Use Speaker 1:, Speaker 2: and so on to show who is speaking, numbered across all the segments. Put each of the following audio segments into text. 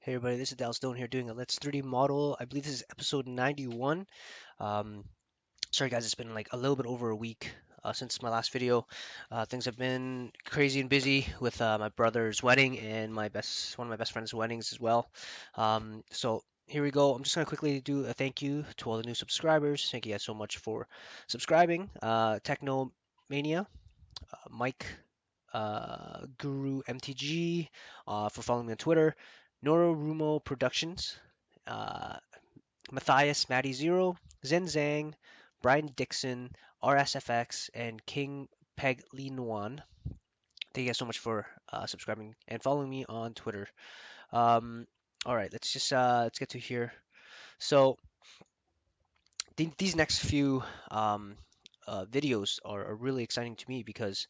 Speaker 1: Hey everybody, this is Dal Stone here doing a Let's 3D model. I believe this is episode 91. Um, Sorry guys, it's been like a little bit over a week since my last video. Things have been crazy and busy with my brother's wedding and one of my best friend's weddings as well. So here we go. I'm just gonna quickly do a thank you to all the new subscribers. Thank you guys so much for subscribing. Techno Mania, Mike, Guru MTG, for following me on Twitter, Nororumo Productions, uh, Matthias Matty Zero, Zen Zhang, Brian Dixon, RSFX, and King Peg Linuan. Thank you guys so much for subscribing and following me on Twitter. Um, all right, let's get to here. So these next few videos are really exciting to me because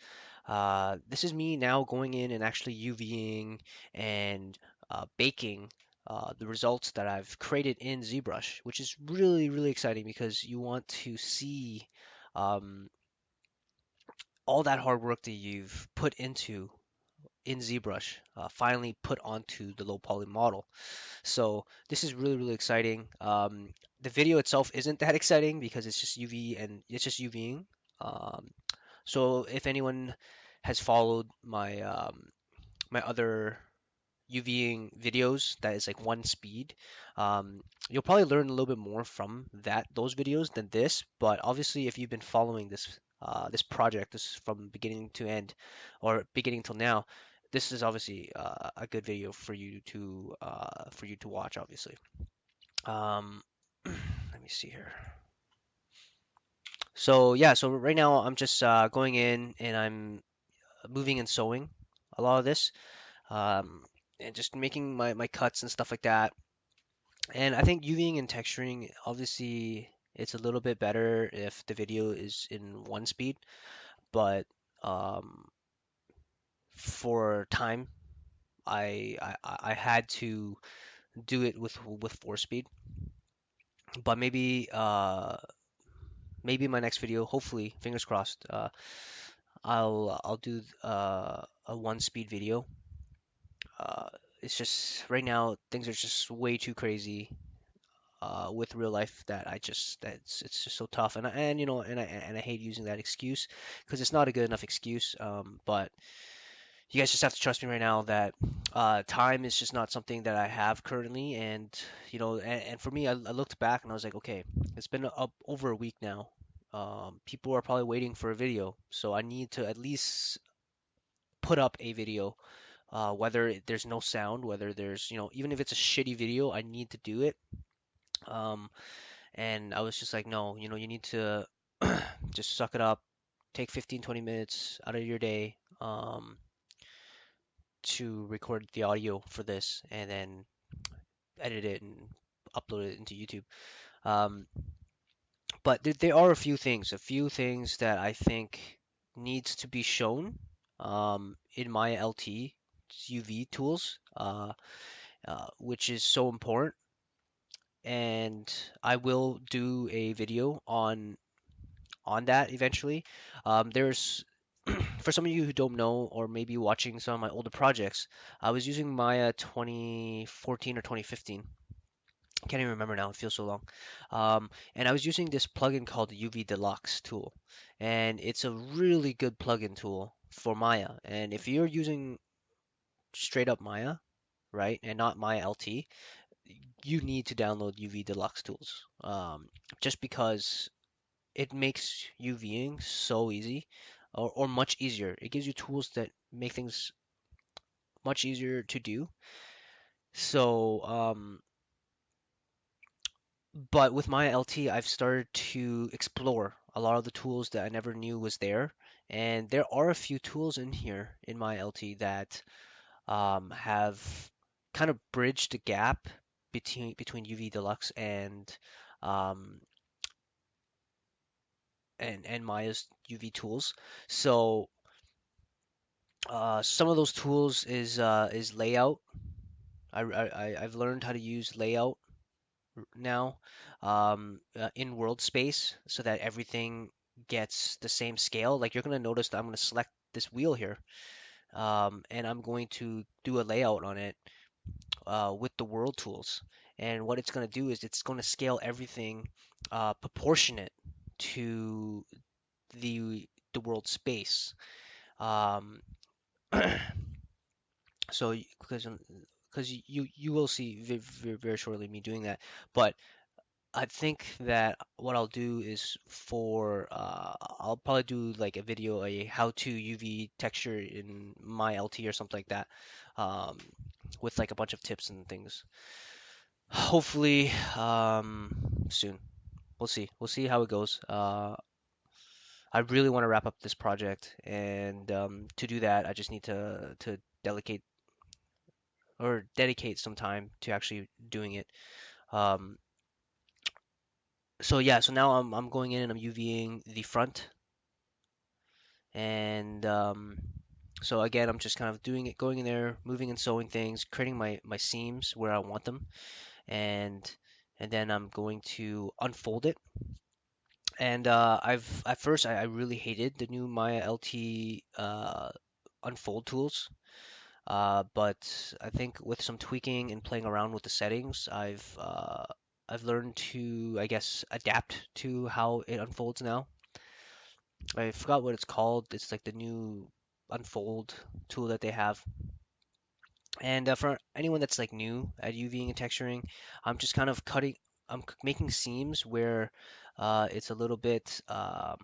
Speaker 1: this is me now going in and actually UVing and baking the results that I've created in ZBrush, which is really exciting because you want to see um, all that hard work that you've put into in ZBrush finally put onto the low poly model. So this is really exciting. The video itself isn't that exciting because it's just UV and it's just UVing. Um, so if anyone has followed my other UVing videos that is like one speed, you'll probably learn a little bit more from those videos than this. But obviously, if you've been following this project, this from beginning to end or beginning till now, this is obviously a good video for you to watch, obviously. Let me see here. So yeah, so right now I'm just going in and I'm moving and sewing a lot of this, um, and just making my cuts and stuff like that. And I think UVing and texturing, obviously, it's a little bit better if the video is in one speed, but um, for time, I had to do it with four speed. But maybe my next video, hopefully, fingers crossed, I'll do a one speed video. Uh, it's just right now things are just way too crazy with real life that that's it's just so tough, and you know, and I hate using that excuse because it's not a good enough excuse. But you guys just have to trust me right now that time is just not something that I have currently, and you know, and for me, I looked back and I was like, okay, it's been up over a week now. People are probably waiting for a video, so I need to at least put up a video, whether there's no sound, whether there's, you know, even if it's a shitty video, I need to do it. Um, and I was just like, no, you know, you need to just suck it up, take 15, 20 minutes out of your day, to record the audio for this and then edit it and upload it into YouTube. Um, but there are a few things that I think needs to be shown in my LT UV tools, which is so important. And I will do a video on that eventually. There's for some of you who don't know, or maybe watching some of my older projects, I was using Maya 2014 or 2015. I can't even remember now. It feels so long. And I was using this plugin called the UV Deluxe tool, and it's a really good plugin tool for Maya. And if you're using straight up Maya, right, and not Maya LT, you need to download UV Deluxe tools. Just because it makes UVing so easy, or much easier. It gives you tools that make things much easier to do. So, but with my LT, I've started to explore a lot of the tools that I never knew was there. And there are a few tools in here in my LT that have kind of bridged the gap between UV Deluxe um, and Maya's UV tools. So some of those tools is layout. I've learned how to use layout now, in world space so that everything gets the same scale. Like you're gonna notice that I'm gonna select this wheel here, and I'm going to do a layout on it with the world tools. And what it's going to do is it's going to scale everything proportionate to the world space. Um, so because you will see very shortly me doing that, but I think that what I'll do is I'll probably do like a video, a how to UV texture in my LT or something like that, um, with like a bunch of tips and things. Hopefully, soon. We'll see. We'll see how it goes. I really want to wrap up this project, and to do that, I just need to delegate or dedicate some time to actually doing it. Um, so yeah, so now I'm going in and I'm UVing the front, and so again, I'm just kind of doing it, going in there, moving and sewing things, creating my seams where I want them, and then I'm going to unfold it. And at first I really hated the new Maya LT unfold tools. But I think with some tweaking and playing around with the settings, I've learned to, I guess, adapt to how it unfolds now. I forgot what it's called. It's like the new unfold tool that they have. And for anyone that's like new at UVing and texturing, I'm just kind of making seams where it's a little bit not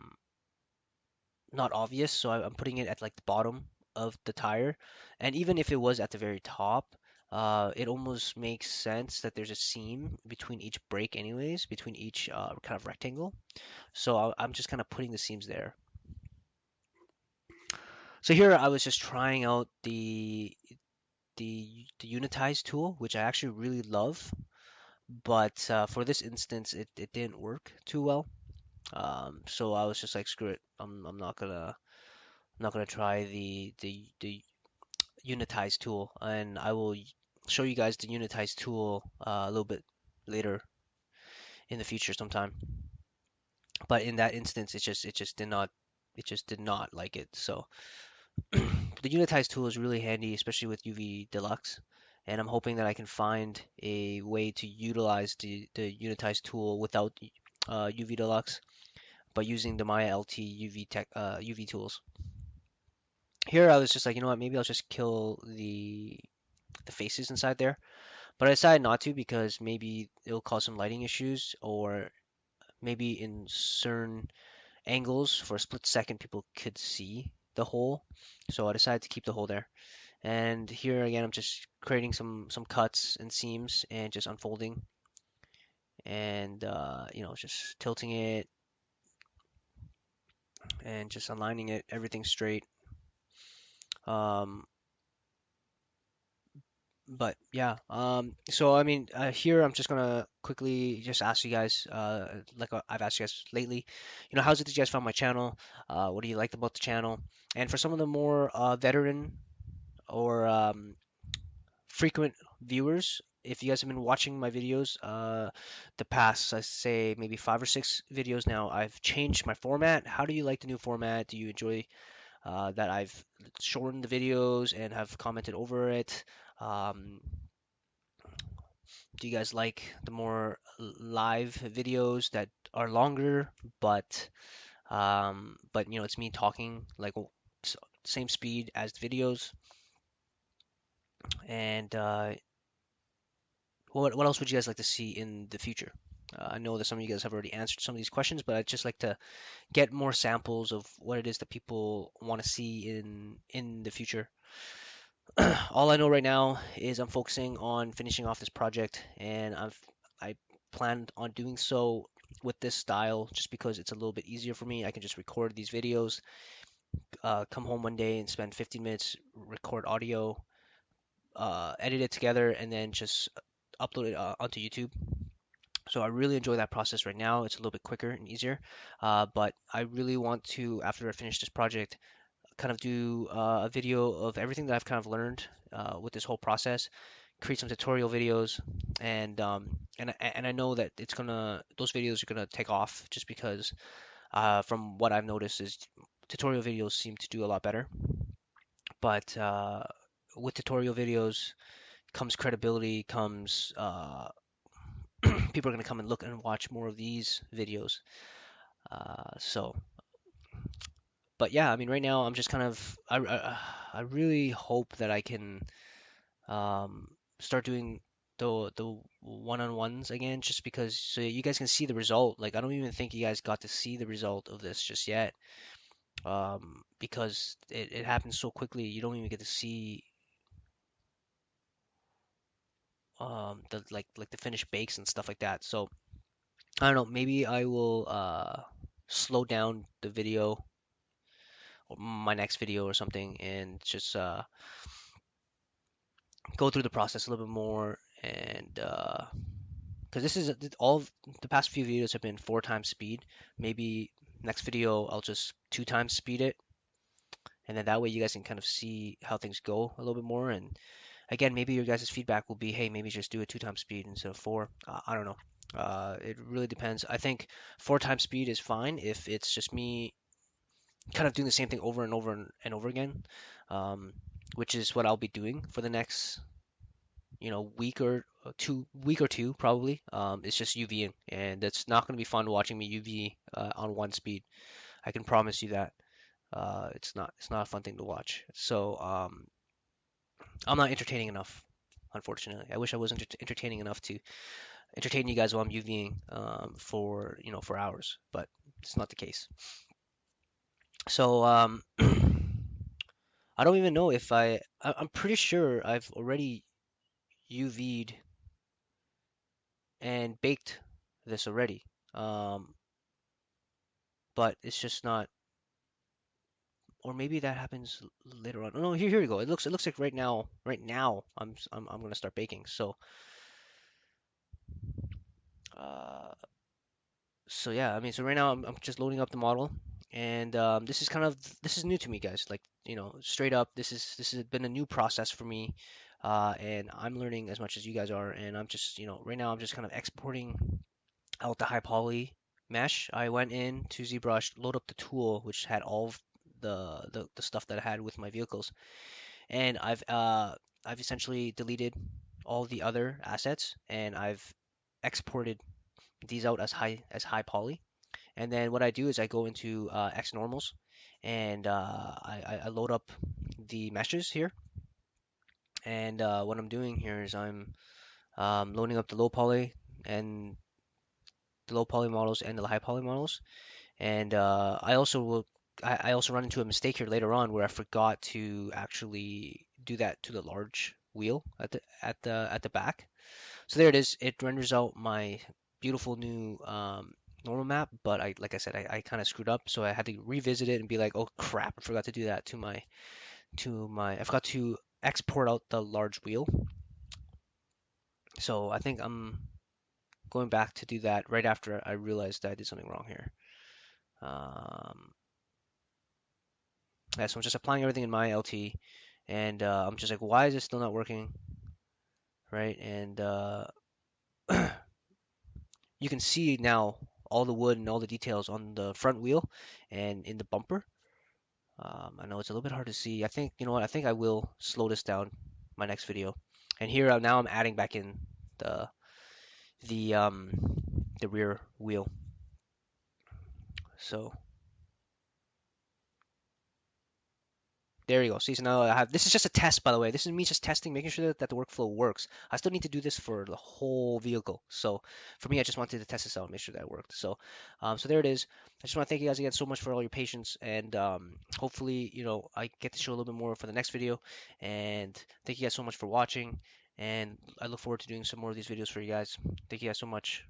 Speaker 1: obvious, so I'm putting it at like the bottom of the tire. And even if it was at the very top, it almost makes sense that there's a seam between each break, anyways, between each kind of rectangle. So I'm just kind of putting the seams there. So here I was just trying out the unitize tool, which I actually really love, but for this instance, it didn't work too well. So I was just like, screw it, I'm not gonna try the unitize tool, and I will show you guys the unitize tool a little bit later in the future sometime. But in that instance, it just did not like it. So the unitize tool is really handy, especially with UV Deluxe. And I'm hoping that I can find a way to utilize the unitize tool without UV Deluxe, but using the Maya LT UV tools. Here I was just like, you know what, maybe I'll just kill the faces inside there. But I decided not to because maybe it'll cause some lighting issues, or maybe in certain angles for a split second people could see the hole. So I decided to keep the hole there. And here again, I'm just creating some cuts and seams and just unfolding and just tilting it and just aligning it, everything straight. Um, but yeah, so I mean, here I'm just gonna quickly just ask you guys, like I've asked you guys lately, how's it that you guys found my channel? What do you like about the channel? And for some of the more veteran or frequent viewers, if you guys have been watching my videos, the past, I say maybe 5 or 6 videos now, I've changed my format. How do you like the new format? Do you enjoy that I've shortened the videos and have commented over it? Um, Do you guys like the more live videos that are longer, but it's me talking like same speed as the videos? And what else would you guys like to see in the future? I know that some of you guys have already answered some of these questions, but I'd just like to get more samples of what it is that people want to see in the future. All I know right now is I'm focusing on finishing off this project, and I planned on doing so with this style just because it's a little bit easier for me. I can just record these videos, come home one day and spend 15 minutes, record audio, edit it together, and then just upload it onto YouTube. So I really enjoy that process right now. It's a little bit quicker and easier, but I really want to, after I finish this project, kind of do a video of everything that I've kind of learned with this whole process, create some tutorial videos, and I know that those videos are gonna take off just because from what I've noticed is tutorial videos seem to do a lot better. But with tutorial videos, comes credibility, comes people are gonna come and look and watch more of these videos. So, but yeah, I mean, right now I'm just kind of I really hope that I can um, start doing the one-on-ones again, just because so you guys can see the result. Like I don't even think you guys got to see the result of this just yet, because it happens so quickly. You don't even get to see the like the finished bakes and stuff like that. So I don't know. Maybe I will slow down the video or my next video or something and just go through the process a little bit more and because this is all of the past few videos have been 4 times speed. Maybe next video I'll just 2 times speed it, and then that way you guys can kind of see how things go a little bit more. And again, maybe your guys' feedback will be, hey, maybe just do it 2 times speed instead of four. I don't know. It really depends. I think 4 times speed is fine if it's just me kind of doing the same thing over and over and over again, um, which is what I'll be doing for the next week or two probably. It's just UVing, and it's not going to be fun watching me UV on one speed. I can promise you that. It's not a fun thing to watch. So I'm not entertaining enough, unfortunately. I wish I was entertaining enough to entertain you guys while I'm UVing for hours, but it's not the case. So I don't even know if I'm pretty sure I've already UV'd and baked this already. Um, but it's just not, or maybe that happens later on. Oh, no, here we go. It looks like right now I'm gonna start baking. Uh, so yeah, I mean, so right now I'm just loading up the model, and this is new to me, guys. Like straight up, this has been a new process for me, and I'm learning as much as you guys are. And I'm just right now I'm just kind of exporting out the high poly mesh. I went in to ZBrush, load up the tool, which had all of the stuff that I had with my vehicles, and I've essentially deleted all the other assets, and I've exported these out as high poly. And then what I do is I go into X normals, and I load up the meshes here. And what I'm doing here is I'm loading up and the low poly models and the high poly models. And I also run into a mistake here later on where I forgot to actually do that to the large wheel at the back. So there it is. It renders out my beautiful new normal map, but like I said, I kind of screwed up, so I had to revisit it and be like, oh crap, I forgot to do that I forgot to export out the large wheel. So I think I'm going back to do that right after I realized that I did something wrong here. Um, Yeah, so I'm just applying everything in my LT, and I'm just like, why is it still not working, right? And you can see now all the wood and all the details on the front wheel and in the bumper. I know it's a little bit hard to see. I think, you know what, I think I will slow this down my next video. And here now I'm adding back in the the um the rear wheel. So there you go. See, so now I have, this is just a test, by the way. This is me just testing, making sure that the workflow works. I still need to do this for the whole vehicle. So for me, I just wanted to test this out and make sure that it worked. So there it is. I just want to thank you guys again so much for all your patience, and hopefully, I get to show a little bit more for the next video. And thank you guys so much for watching, and I look forward to doing some more of these videos for you guys. Thank you guys so much.